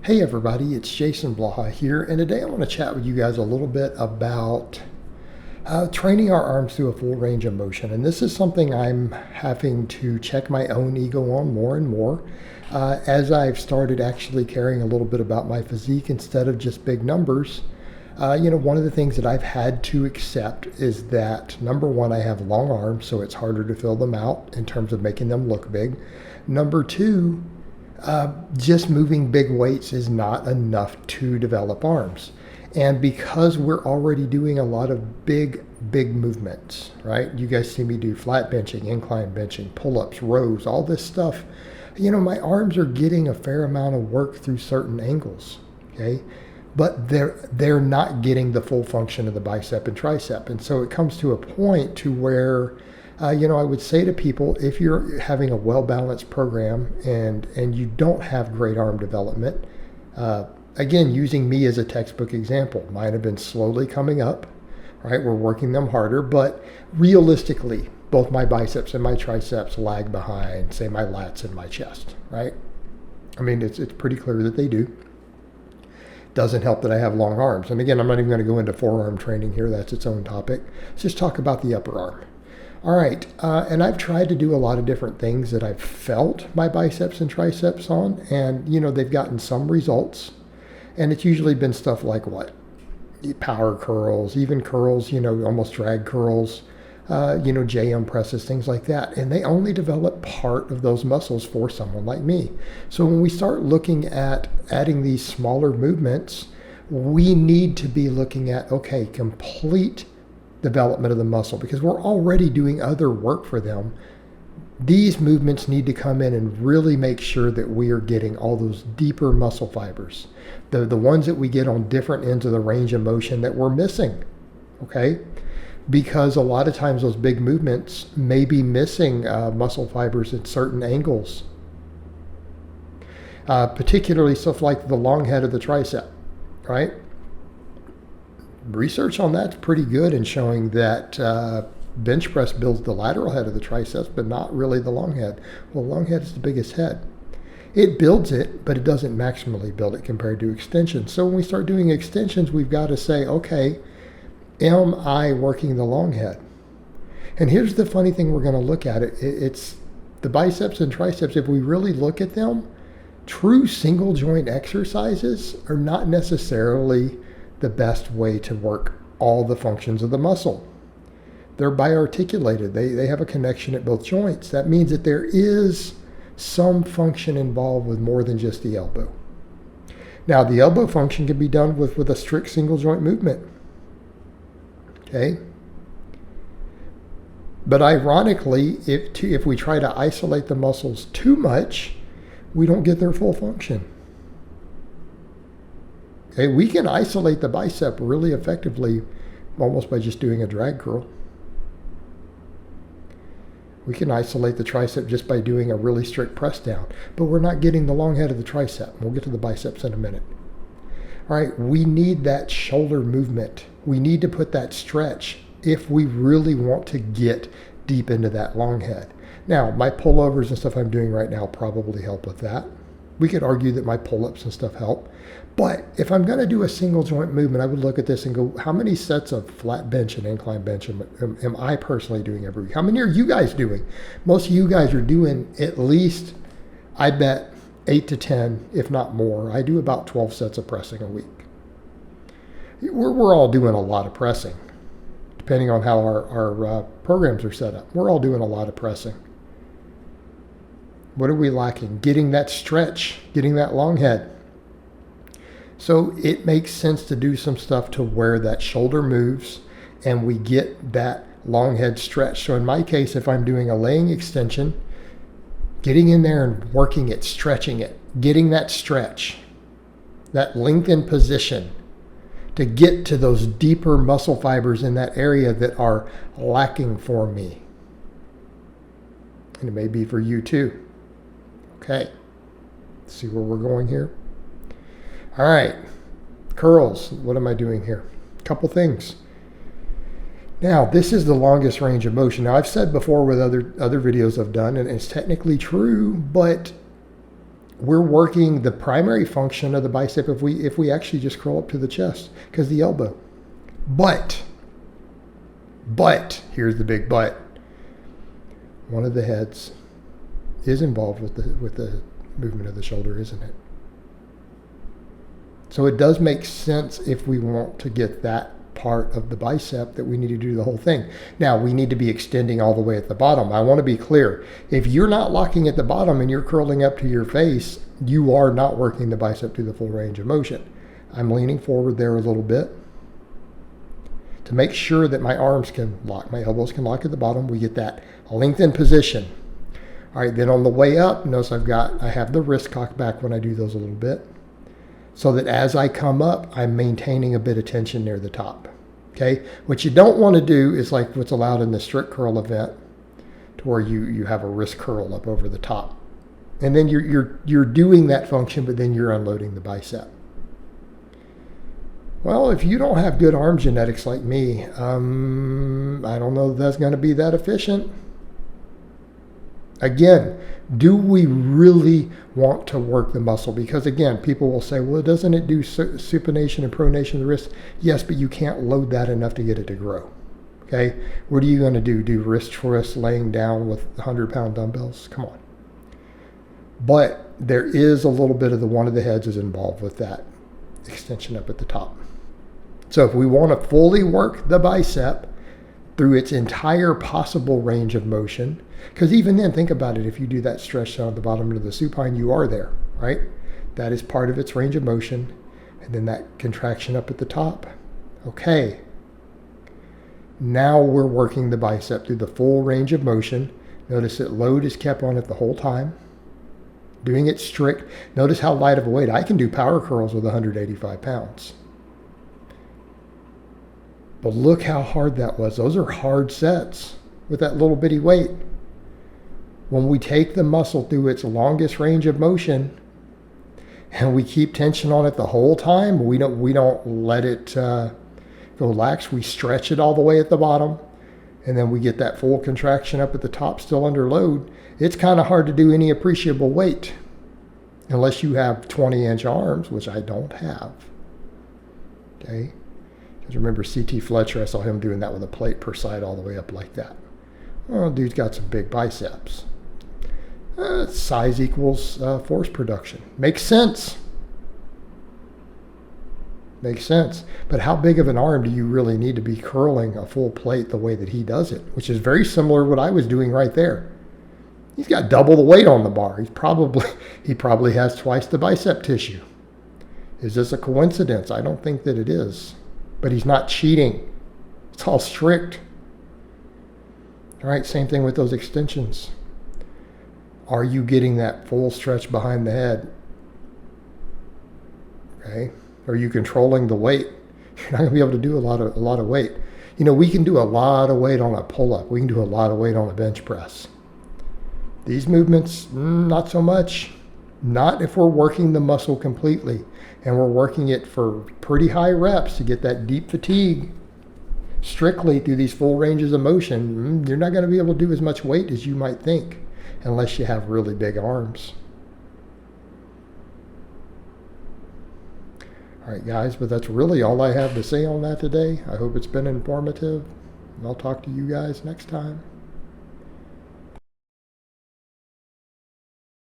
Hey everybody, it's Jason Blaha here, and today I want to chat with you guys a little bit about training our arms through a full range of motion. And this is something I'm having to check my own ego on more and more as I've started actually caring a little bit about my physique instead of just big numbers. One of the things that I've had to accept is that, number one, I have long arms, so it's harder to fill them out in terms of making them look big. Number two, just moving big weights is not enough to develop arms. And because we're already doing a lot of big movements, right? You guys see me do flat benching, incline benching, pull-ups, rows, all this stuff. My arms are getting a fair amount of work through certain angles, okay? But they're not getting the full function of the bicep and tricep. And so it comes to a point to where I would say to people, if you're having a well-balanced program and you don't have great arm development, again, using me as a textbook example, mine have been slowly coming up, right? We're working them harder, but realistically, both my biceps and my triceps lag behind, say, my lats and my chest, right? I mean, it's pretty clear that they do. Doesn't help that I have long arms. And again, I'm not even going to go into forearm training here. That's its own topic. Let's just talk about the upper arm. All right, and I've tried to do a lot of different things that I've felt my biceps and triceps on, and, they've gotten some results. And it's usually been stuff like what? Power curls, even curls, almost drag curls, JM presses, things like that. And they only develop part of those muscles for someone like me. So when we start looking at adding these smaller movements, we need to be looking at, okay, complete development of the muscle, because we're already doing other work for them. These movements need to come in and really make sure that we are getting all those deeper muscle fibers, the ones that we get on different ends of the range of motion that we're missing, okay? Because a lot of times those big movements may be missing muscle fibers at certain angles, particularly stuff like the long head of the tricep, right? Research on that's pretty good in showing that bench press builds the lateral head of the triceps, but not really the long head. Well, the long head is the biggest head. It builds it, but it doesn't maximally build it compared to extensions. So when we start doing extensions, we've got to say, okay, am I working the long head? And here's the funny thing we're going to look at it. It's the biceps and triceps. If we really look at them, true single joint exercises are not necessarily the best way to work all the functions of the muscle. They're biarticulated. They have a connection at both joints. That means that there is some function involved with more than just the elbow. Now, the elbow function can be done with a strict single joint movement. Okay? But ironically, if we try to isolate the muscles too much, we don't get their full function. Okay, we can isolate the bicep really effectively almost by just doing a drag curl. We can isolate the tricep just by doing a really strict press down, but we're not getting the long head of the tricep. We'll get to the biceps in a minute. All right, we need that shoulder movement. We need to put that stretch if we really want to get deep into that long head. Now, my pullovers and stuff I'm doing right now probably help with that. We could argue that my pull-ups and stuff help. But if I'm going to do a single joint movement, I would look at this and go, how many sets of flat bench and incline bench am I personally doing every week? How many are you guys doing? Most of you guys are doing at least, I bet, 8 to 10, if not more. I do about 12 sets of pressing a week. We're all doing a lot of pressing, depending on how our programs are set up. We're all doing a lot of pressing. What are we lacking? Getting that stretch, getting that long head. So it makes sense to do some stuff to where that shoulder moves and we get that long head stretch. So in my case, if I'm doing a laying extension, getting in there and working it, stretching it, getting that stretch, that lengthened position to get to those deeper muscle fibers in that area that are lacking for me. And it may be for you too. Okay, let's see where we're going here. All right, curls. What am I doing here? A couple things. Now, this is the longest range of motion. Now, I've said before with other videos I've done, and it's technically true, but we're working the primary function of the bicep if we actually just curl up to the chest, because the elbow. But here's the big but. One of the heads is involved with the movement of the shoulder, isn't it? So it does make sense, if we want to get that part of the bicep, that we need to do the whole thing. Now, we need to be extending all the way at the bottom. I want to be clear. If you're not locking at the bottom and you're curling up to your face, you are not working the bicep to the full range of motion. I'm leaning forward there a little bit to make sure that my arms can lock, my elbows can lock at the bottom. We get that lengthened position. All right, then on the way up, notice I have the wrist cocked back when I do those a little bit, so that as I come up, I'm maintaining a bit of tension near the top. Okay, what you don't want to do is like what's allowed in the strict curl event, to where you have a wrist curl up over the top, and then you're doing that function, but then you're unloading the bicep. Well, if you don't have good arm genetics like me, I don't know if that's going to be that efficient. Again, do we really want to work the muscle? Because again, people will say, well, doesn't it do supination and pronation of the wrist? Yes, but you can't load that enough to get it to grow. Okay, what are you going to do? Do wrist twists laying down with 100-pound dumbbells? Come on. But there is a little bit of one of the heads is involved with that extension up at the top. So if we want to fully work the bicep through its entire possible range of motion, because even then, think about it, if you do that stretch down at the bottom of the supine, you are there, right? That is part of its range of motion. And then that contraction up at the top. Okay. Now we're working the bicep through the full range of motion. Notice that load is kept on it the whole time. Doing it strict. Notice how light of a weight. I can do power curls with 185 pounds. But look how hard that was. Those are hard sets with that little bitty weight. When we take the muscle through its longest range of motion and we keep tension on it the whole time, we don't let it go lax. We stretch it all the way at the bottom, and then we get that full contraction up at the top still under load. It's kind of hard to do any appreciable weight unless you have 20-inch arms, which I don't have. Okay? Because remember C.T. Fletcher, I saw him doing that with a plate per side all the way up like that. Well, dude's got some big biceps. Size equals force production. Makes sense. Makes sense. But how big of an arm do you really need to be curling a full plate the way that he does it? Which is very similar to what I was doing right there. He's got double the weight on the bar. He probably has twice the bicep tissue. Is this a coincidence? I don't think that it is. But he's not cheating. It's all strict. All right, same thing with those extensions. Are you getting that full stretch behind the head? Okay. Are you controlling the weight? You're not going to be able to do a lot of weight. You know, we can do a lot of weight on a pull-up. We can do a lot of weight on a bench press. These movements, not so much. Not if we're working the muscle completely and we're working it for pretty high reps to get that deep fatigue strictly through these full ranges of motion. You're not going to be able to do as much weight as you might think unless you have really big arms. All right, guys, but that's really all I have to say on that today. I hope it's been informative, and I'll talk to you guys next time.